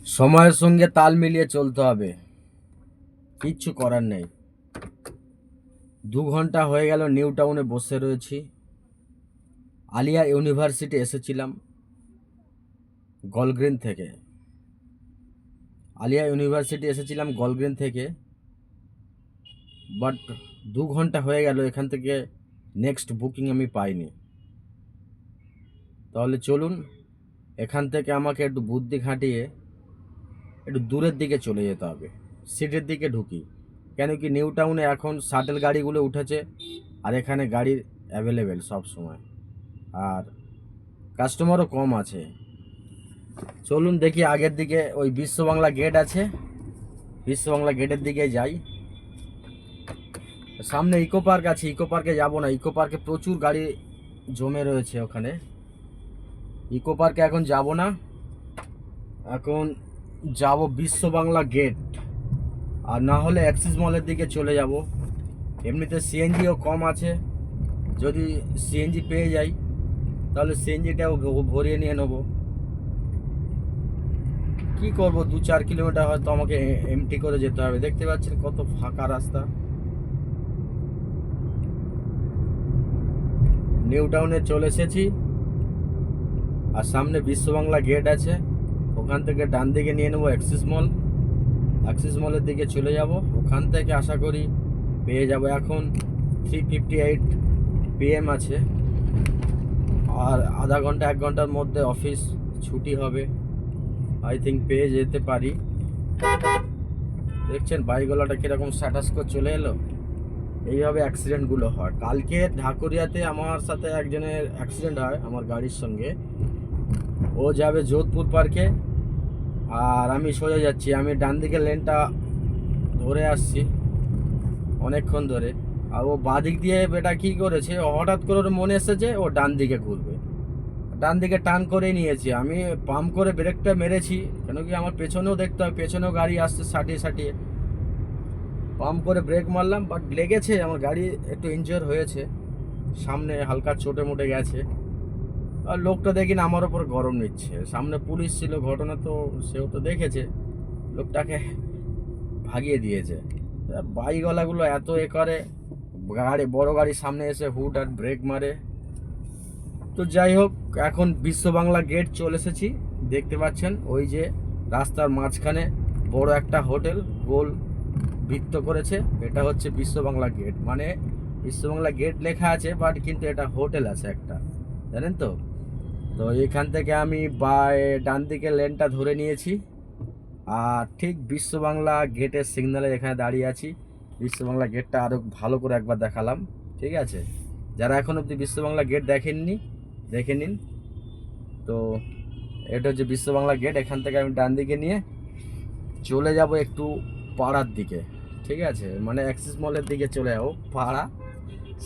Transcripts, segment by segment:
সময়ের সঙ্গে তাল মিলিয়ে চলতে হবে, কিচ্ছু করার নেই। 2 ঘন্টা হয়ে গেল নিউ টাউনে বসে রয়েছি। আলিয়া ইউনিভার্সিটি এসেছিলাম গলগ্রিন থেকে। বাট 2 ঘন্টা হয়ে গেল, এখান থেকে নেক্সট বুকিং আমি পাইনি। তাহলে চলুন, এখান থেকে আমাকে একটু বুদ্ধি খাটিয়ে একটু দূরের দিকে চলে যেতে হবে, সিটির দিকে ঢুকি। কেন কি নিউ টাউনে এখন শাটেল গাড়িগুলো উঠেছে, আর এখানে গাড়ির অ্যাভেলেবেল সব সময়, আর কাস্টমারও কম আছে। চলুন দেখি, আগের দিকে ওই বিশ্ব বাংলা গেট আছে, বিশ্ব বাংলা গেটের দিকে যাই। সামনে ইকো পার্ক আছে, ইকো পার্কে যাবো না, ইকো পার্কে প্রচুর গাড়ি জমে রয়েছে ওখানে। ইকো পার্কে এখন যাব না, এখন যাব বিশ্ব বাংলা গেট, আর না হলে অ্যাক্সিস মলের দিকে চলে যাব। এমনিতে সিএনজিও কম আছে, যদি সিএনজি পেয়ে যাই তাহলে সিএনজিটাও ভরিয়ে নিয়ে নেবো। কি করব, 2-4 কিলোমিটার হয়তো আমাকে এমটি করে যেতে হবে। দেখতে পাচ্ছেন কত ফাঁকা রাস্তা। নিউ টাউনে চলে এসেছি, আর সামনে বিশ্ব বাংলা গেট আছে, ওখান থেকে ডান দিকে নিয়ে নেবো অ্যাক্সিস মল। অ্যাক্সিস মলের দিকে চলে যাব, ওখান থেকে আশা করি পেয়ে যাব। এখন 3:58 PM আছে, আর আধা ঘন্টা 1 ঘন্টার মধ্যে অফিস ছুটি হবে। আই থিঙ্ক পেয়ে যেতে পারি। দেখছেন বাইকওয়ালাটা কীরকম স্ট্যাটাস করে চলে এলো। এইভাবে অ্যাক্সিডেন্টগুলো হয়। কালকে ঢাকুরিয়াতে আমার সাথে একজনের অ্যাক্সিডেন্ট হয় আমার গাড়ির সঙ্গে। ও যাবে যোধপুর পার্কে, আর আমি সোজা যাচ্ছি। আমি ডান দিকে লেনটা ধরে আসছি অনেকক্ষণ ধরে, আর ও বাদিক দিয়ে বেটা কী করেছে, হঠাৎ করে ওর মনে এসেছে ও ডান দিকে ঘুরবে। ডান দিকে টান করে নিয়েছি, আমি পাম্প করে ব্রেকটা মেরেছি, কেন কি আমার পেছনেও দেখতে হয়, পেছনেও গাড়ি আসছে সাটিয়ে সাটিয়ে। পাম্প করে ব্রেক মারলাম, বাট লেগেছে, আমার গাড়ি একটু ইনজিওর হয়েছে, সামনে হালকা চোটে মোটে গেছে। আর লোকটা দেখি না আমার ওপর গরম নিচ্ছে। সামনে পুলিশ ছিল, ঘটনা তো সেও তো দেখেছে, লোকটাকে ভাগিয়ে দিয়েছে। বাইকওয়ালাগুলো এত করে, গাড়ি বড় গাড়ির সামনে এসে হুট আর ব্রেক মারে। তো যাই হোক, এখন বিশ্ব বাংলা গেট চলে এসেছি। দেখতে পাচ্ছেন ওই যে রাস্তার মাঝখানে বড় একটা হোটেল গোল বৃত্ত করেছে, এটা হচ্ছে বিশ্ব বাংলা গেট। মানে বিশ্ব বাংলা গেট লেখা আছে, বাট কিন্তু এটা হোটেল আছে একটা, জানেন তো। তো এখান থেকে আমি ডান দিকে লেনটা ধরে নিয়েছি, আর ঠিক বিশ্ব বাংলা গেটের সিগন্যালে এখানে দাঁড়িয়ে আছি। বিশ্ব বাংলা গেটটা আরও ভালো করে একবার দেখালাম, ঠিক আছে। যারা এখন অবধি বিশ্ব বাংলা গেট দেখেননি, দেখে নিন। তো এটা হচ্ছে বিশ্ব বাংলা গেট। এখান থেকে আমি ডান দিকে নিয়ে চলে যাব একটু পাড়ার দিকে, ঠিক আছে, মানে অ্যাক্সিস মলের দিকে চলে যাবো। পাড়া,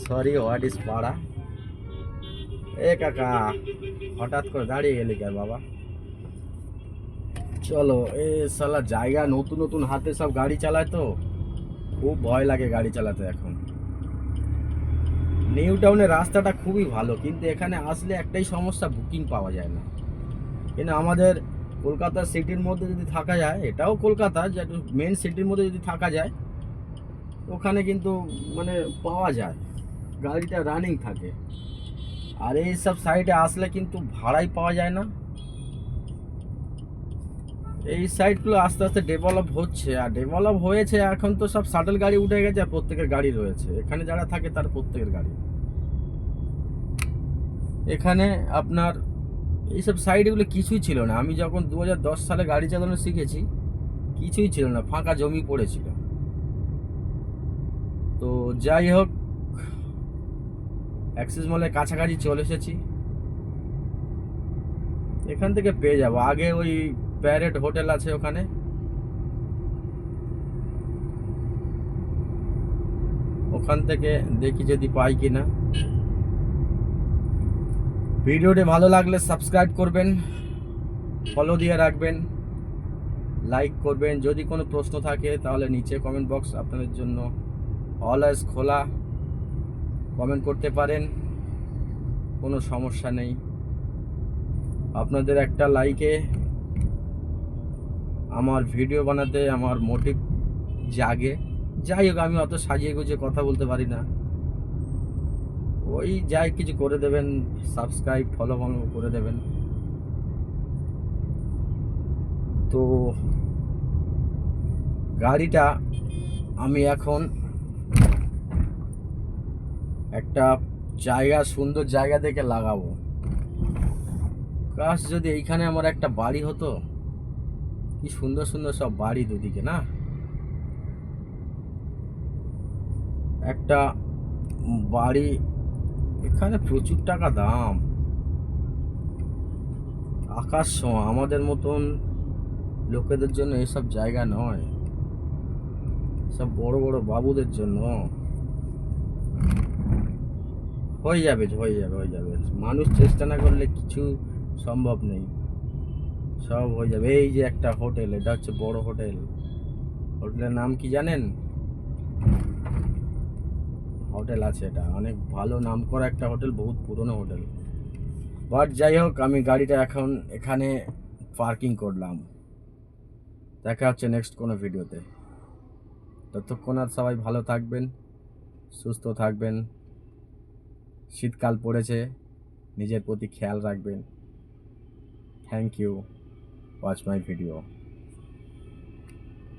সরি, হোয়াট ইজ পাড়া? এ কাকা, হঠাৎ করে দাঁড়িয়ে গেলি কেন বাবা? চলো, এ সালা জায়গা নতুন নতুন, হাতে সব গাড়ি চালায় তো খুব ভয় লাগে গাড়ি চালাতে এখন। নিউ টাউনের রাস্তাটা খুবই ভালো, কিন্তু এখানে আসলে একটাই সমস্যা, বুকিং পাওয়া যায় না। কিন্তু আমাদের কলকাতা সিটির মধ্যে যদি থাকা যায়, এটাও কলকাতা যে মেন সিটির মধ্যে যদি থাকা যায়, ওখানে কিন্তু মানে পাওয়া যায়, গাড়িটা রানিং থাকে। আর এই সব সাইডে আসলে কিন্তু ভাড়াই পাওয়া যায় না। এই সাইডগুলো আস্তে আস্তে ডেভেলপ হচ্ছে, আর ডেভেলপ হয়েছে, এখন তো সব শাটল গাড়ি উঠে গেছে, আর প্রত্যেকের গাড়ি রয়েছে এখানে, যারা থাকে তার প্রত্যেকের গাড়ি। এখানে আপনার এইসব সাইডগুলো কিছুই ছিল না। আমি যখন 2010 সালে গাড়ি চালানো শিখেছি, কিছুই ছিল না, ফাঁকা জমি পড়েছিল। তো যাই হোক, অ্যাক্সিস মলের কাছাকাছি চলে এসেছি, এখান থেকে পেয়ে যাব। আগে ওই প্যারেড হোটেল আছে, ওখানে ওখান থেকে দেখি যদি পাই কিনা। ভিডিওটি ভালো লাগলে সাবস্ক্রাইব করবেন, ফলো দিয়ে রাখবেন, লাইক করবেন। যদি কোনো প্রশ্ন থাকে তাহলে নিচে কমেন্ট বক্স আপনাদের জন্য অলওয়েজ খোলা, কমেন্ট করতে পারেন, কোনো সমস্যা নেই। আপনাদের একটা লাইকে আমার ভিডিও বানাতে আমার মোটিভ জাগে। যাই হোক, আমি অত সাজিয়ে গুজিয়ে কথা বলতে পারি না। ওই যাই কিছু করে দেবেন, সাবস্ক্রাইব ফলো করে দেবেন। তো গাড়িটা আমি এখন একটা সুন্দর জায়গা দেখে লাগাবো। কাশ যদি এইখানে আমার একটা বাড়ি হতো, কি সুন্দর সুন্দর সব বাড়ি দুদিকে না, একটা বাড়ি। এখানে প্রচুর টাকা দাম, আকাশ ছোঁয়া। আমাদের মতন লোকেদের জন্য এসব জায়গা নয়, সব বড় বড় বাবুদের জন্য। হয়ে যাবে হয়ে যাবে হয়ে যাবে, মানুষ চেষ্টা না করলে কিছু সম্ভব নেই, সব হয়ে যাবে। এই যে একটা হোটেল, এটা হচ্ছে বড় হোটেল। হোটেলের নাম কি জানেন? হোটেল আছে, এটা অনেক ভালো নাম করা একটা হোটেল, বহুত পুরনো হোটেল। বাট যাই হোক, আমি গাড়িটা এখন এখানে পার্কিং করলাম। দেখা হচ্ছে নেক্সট কোনো ভিডিওতে। ততক্ষণ আর সবাই ভালো থাকবেন, সুস্থ থাকবেন। শীতকাল পড়েছে, নিজের প্রতি খেয়াল রাখবেন। Thank you, watch my video.